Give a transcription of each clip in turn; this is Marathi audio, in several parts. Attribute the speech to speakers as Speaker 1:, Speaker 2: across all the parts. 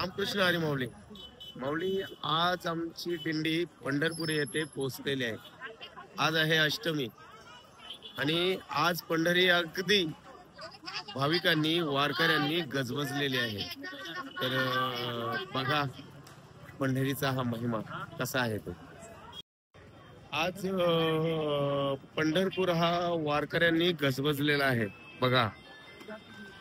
Speaker 1: रामकृष्ण हरी माऊली. माऊली, आज आमची दिंडी पंढरपूर येथे पोहोचलेली आहे. आज आहे अष्टमी आणि आज पंढरी अगदी भाविकांनी वारकऱ्यांनी गजबजलेली आहे. तर बघा पंढरीचा हा महिमा कसा आहे तो. आज पंढरपूर हा वारकऱ्यांनी गजबजलेला आहे बघा.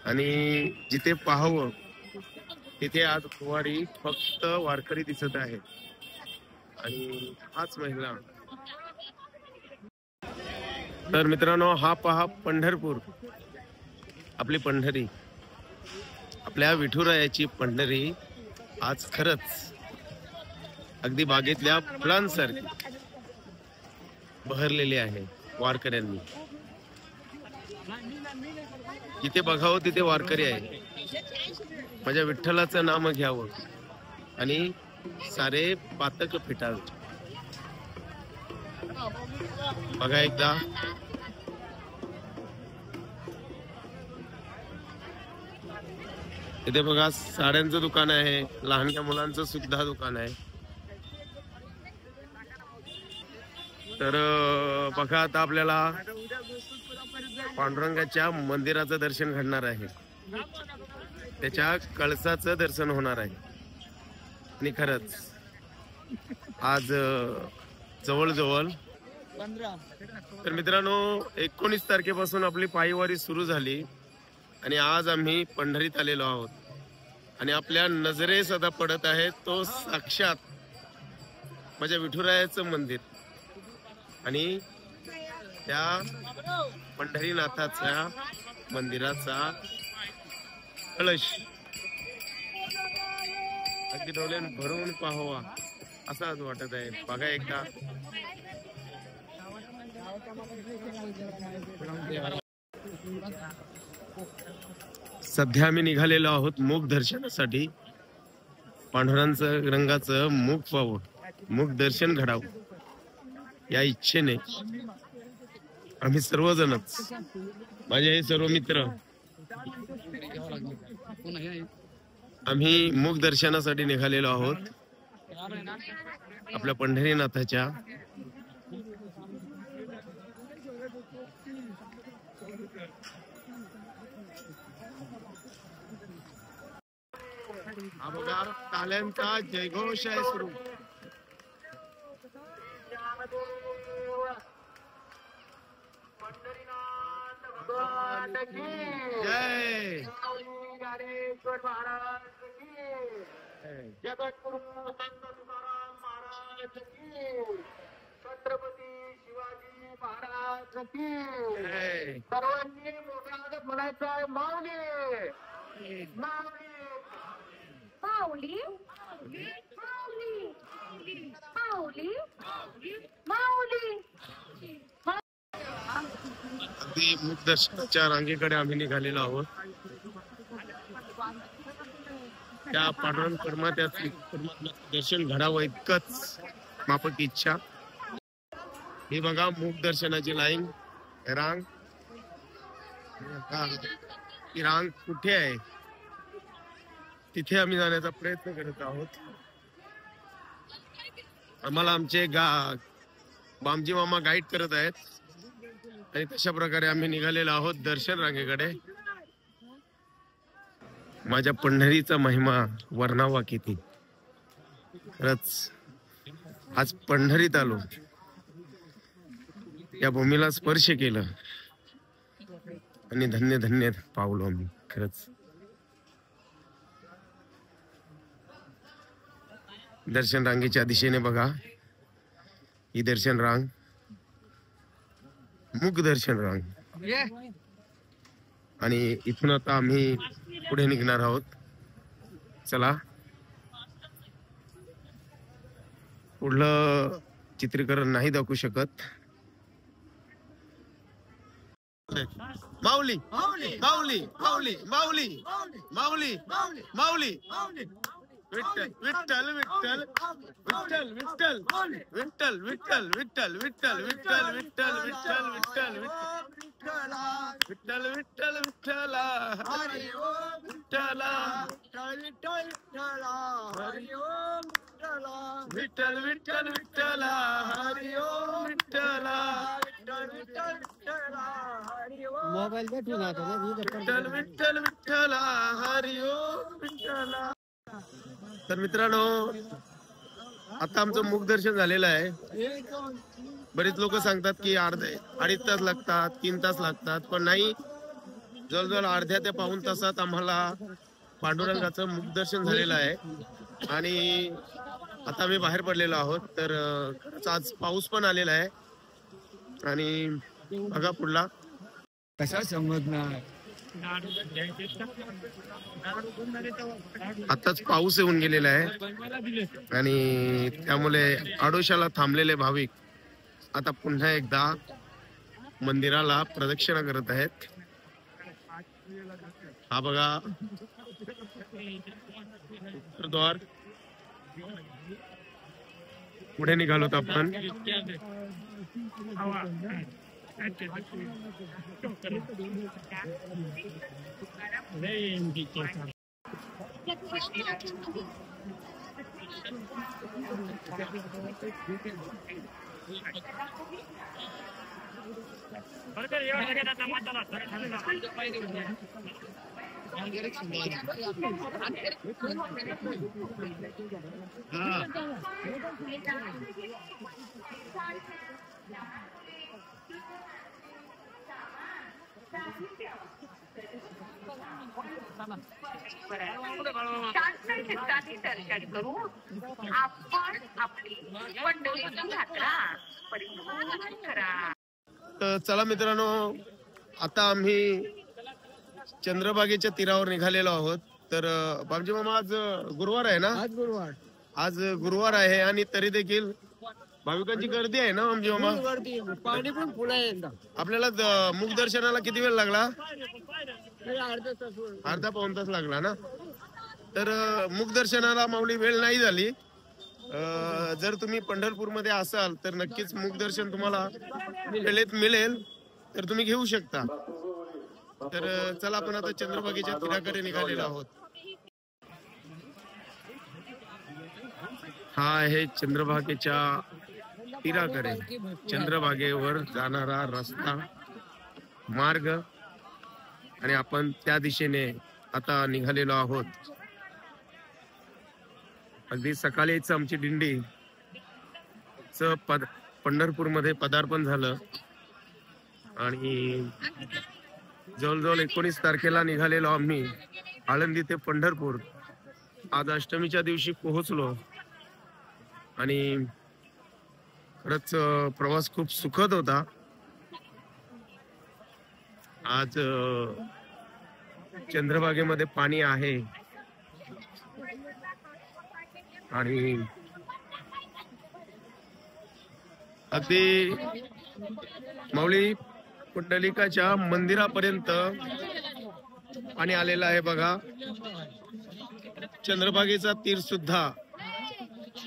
Speaker 1: आणि जिथे पाहावं तिथे आज वारी फक्त वारकरी दिसत आहे. आणि हाच महिला. तर मित्रांनो, हा पहा पंढरपूर, आपली पंढरी, आपल्या विठुरायाची पंढरी आज खरंच अगदी बागेतल्या फुलांसारखी बहरलेली आहे वारकऱ्यांनी. जिथे बघावं तिथे वारकरी आहे. माझ्या विठ्ठलाचं नाम घ्यावं आणि सारे पातक फिटावे. बघा एकदा. इथे बघा साड्यांचं दुकान आहे, लहानच्या मुलांचं सुद्धा दुकान आहे. तर बघा आता आपल्याला पांडुरंगाच्या मंदिराचं दर्शन घडणार आहे. त्याच्या कळसाचं दर्शन होणार आहे. आणि खरंच आज जवळजवळ तर मित्रांनो 19 तारखेपासून आपली पायीवारी सुरू झाली आणि आज आम्ही पंढरीत आलेलो आहोत. आणि आपल्या नजरेस आता पडत आहे तो साक्षात माझ्या विठुरायाचं मंदिर आणि त्या पंढरीनाथाच्या मंदिराचा कळश अगदी डोळ्यान भरून पाहावा असा आज वाटत आहे. बघा एकदा. सध्या आम्ही निघालेलो आहोत मुख दर्शनासाठी. पांडुरंगाचं रंगाचं मुख पाहावं, मुख दर्शन घडावं या इच्छेने आम्ही सर्वजणच, माझे हे सर्व मित्र, आम्ही मुख दर्शनासाठी निघालेलो आहोत आपल्या पंढरीनाथाच्या. हा बघा टाळ्यांचा जयघोष आहे सुरू. जय ज्ञानेश्वर महाराज की, जगद्गुरु संत तुकाराम महाराज की, छत्रपती शिवाजी महाराज की. सर्वांनी मोठ्या म्हणायचं आहे माऊली माऊली माऊली माऊली माऊली माऊली. अगदी मुख दर्शनाच्या रांगेकडे आम्ही निघालेलो आहोत. त्या पांडुरंग परमात्म्याचं दर्शन घडावं इतकंच माफक इच्छा. हे बघा मुख दर्शनाची लाईन, रांग. ही रांग कुठे आहे तिथे आम्ही जाण्याचा प्रयत्न करत आहोत. आम्हाला आमचे बामजी मामा गाईड करत आहेत आणि तशा प्रकारे आम्ही निघालेलो आहोत दर्शन रांगेकडे. माझ्या पंढरीचा महिमा वर्णावा किती. खरंच आज पंढरीत आलो, या भूमीला स्पर्श केलं आणि धन्य धन्य पावलो आम्ही. खरंच दर्शन रांगेच्या दिशेने बघा, ही दर्शन रांग, मुख दर्शन रांग. आणि इथून आता आम्ही पुढे निघणार आहोत. चला, पुढलं चित्रीकरण नाही दाखवू शकत. माऊली माऊली माऊली माऊली माऊली माऊली माऊली. विठ्ठल विठ्ठल विठ्ठल विठ्ठल विठ्ठल विठ्ठल विठ्ठल विठ्ठल विठ्ठल विठ्ठल विठ्ठल विठ्ठल विठ्ठल विठ्ठल विठ्ठल विठ्ठला हरी ओम विठ्ठला विठ्ठल विठ्ठल विठ्ठला हरी ओम विठ्ठला
Speaker 2: मोबाईल भेटून
Speaker 1: विठ्ठल विठ्ठल विठ्ठला हरी ओम विठ्ठला. तर मित्रांनो, आता आमचं मुखदर्शन झालेलं आहे. बरेच लोक सांगतात की अर्धे 2.5 तास लागतात, 3 तास लागतात, पण नाही, जवळजवळ अर्ध्या ते पाऊण तासात आम्हाला पांडुरंगाचं मुखदर्शन झालेलं आहे. आणि आता आम्ही बाहेर पडलेलो आहोत. तर आज पाऊस पण आलेला आहे. आणि बघा पुढला
Speaker 2: कसा समजणार.
Speaker 1: आताच पाऊस येऊन गेलेला आहे आणि त्यामुळे आडोशाला थांबलेले भाविक आता पुन्हा एकदा मंदिराला प्रदक्षिणा करत आहेत. हा बघा उत्तरद्वार. पुढे निघालोत आपण.
Speaker 3: ठिकाणी दर्शन करू आपण आपली पंढरीची यात्रा परिपूर्ण करा.
Speaker 1: तर चला मित्रांनो, आता आम्ही चंद्रभागेच्या तीरावर निघालेलो आहोत. तर बाबजी मामा, आज गुरुवार आहे ना? आज गुरुवार आहे आणि तरी देखील भाविकांची गर्दी आहे ना बाबजी मामा?
Speaker 2: पाणी पण फुल आहे.
Speaker 1: आपल्याला मुखदर्शनाला किती वेळ लागला? अर्धा पाऊण तास लागला ना? तर मुखदर्शनाला माऊली वेळ नाही झाली. जर तुम्ही पंढरपूर मध्ये असाल तर नक्कीच मुखदर्शन तुम्हाला वेळेत मिळेल, तर तुम्ही घेऊ शकता. तर चला, आपण आता चंद्रभागेच्या तीराकडे निघालेलो आहोत. हा आहे चंद्रभागेच्या तीराकडे, चंद्रभागेवर जाणारा रस्ता मार्ग, आणि आपण त्या दिशेने आता निघालेलो आहोत. अगदी सकाळीच आमची दिंडी पंढरपूरमध्ये पदार्पण झालं आणि जवळजवळ 19 तारखेला निघालेलो आम्ही आळंदी ते पंढरपूर. आज अष्टमीच्या दिवशी पोहोचलो आणि खरंच प्रवास खूप सुखद होता. आज चंद्रभागेमध्ये पाणी आहे आणि अगदी माऊली पुंडलिकाच्या मंदिरापर्यंत पाणी आलेलं आहे. बघा, चंद्रभागेचा तीर सुद्धा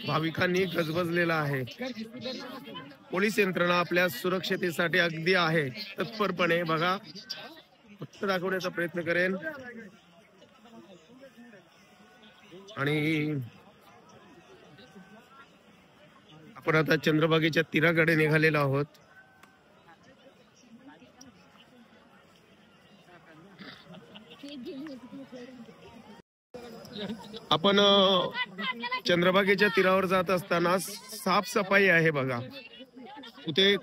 Speaker 1: भाविकांनी गजबजलेला आहे. पोलीस यंत्रणा आपल्या सुरक्षतेसाठी अगदी आहे तत्परपणे. बघा, फक्त दाखवण्याचा प्रयत्न करेन. आणि आपण आता चंद्रभागेच्या तीराकडे निघालेलो आहोत. आपण चंद्रभागेच्या तीरावर जात असताना साफसफाई आहे. बघा,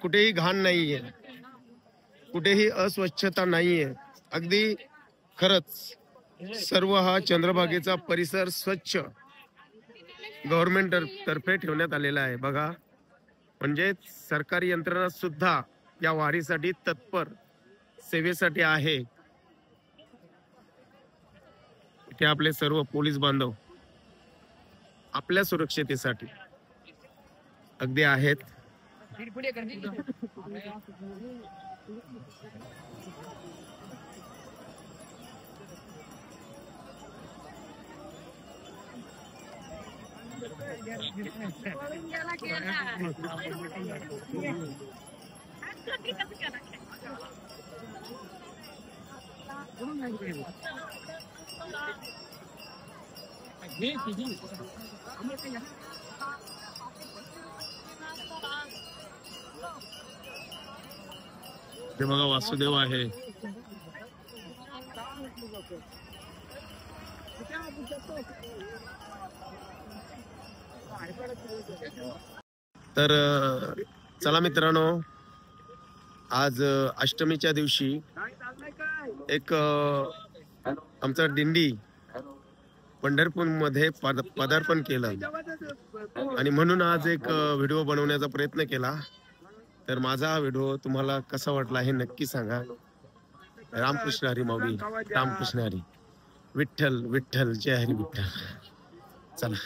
Speaker 1: कुठेही घाण नाहीये, कुठेही अस्वच्छता नाहीये. अगदी खरंच सर्व हा चंद्रभागेचा परिसर स्वच्छ गव्हर्नमेंट तर्फे ठेवण्यात आलेला आहे. बघा, म्हणजे सरकारी यंत्रणा सुद्धा या वारीसाठी तत्पर सेवेसाठी आहे. इथे आपले सर्व पोलीस बांधव आपल्या सुरक्षतेसाठी अगदी आहेत. ते बघा वासुदेव आहे. तर चला मित्रांनो, आज अष्टमीच्या दिवशी एक आमचा दिंडी पंढरपूर मध्ये पदार्पण केलं आणि म्हणून आज एक व्हिडिओ बनवण्याचा प्रयत्न केला. तर माझा हा व्हिडिओ तुम्हाला कसा वाटला हे नक्की सांगा. रामकृष्ण हरी माऊली, रामकृष्ण हरी, विठ्ठल विठ्ठल, जय हरी विठ्ठल. चला.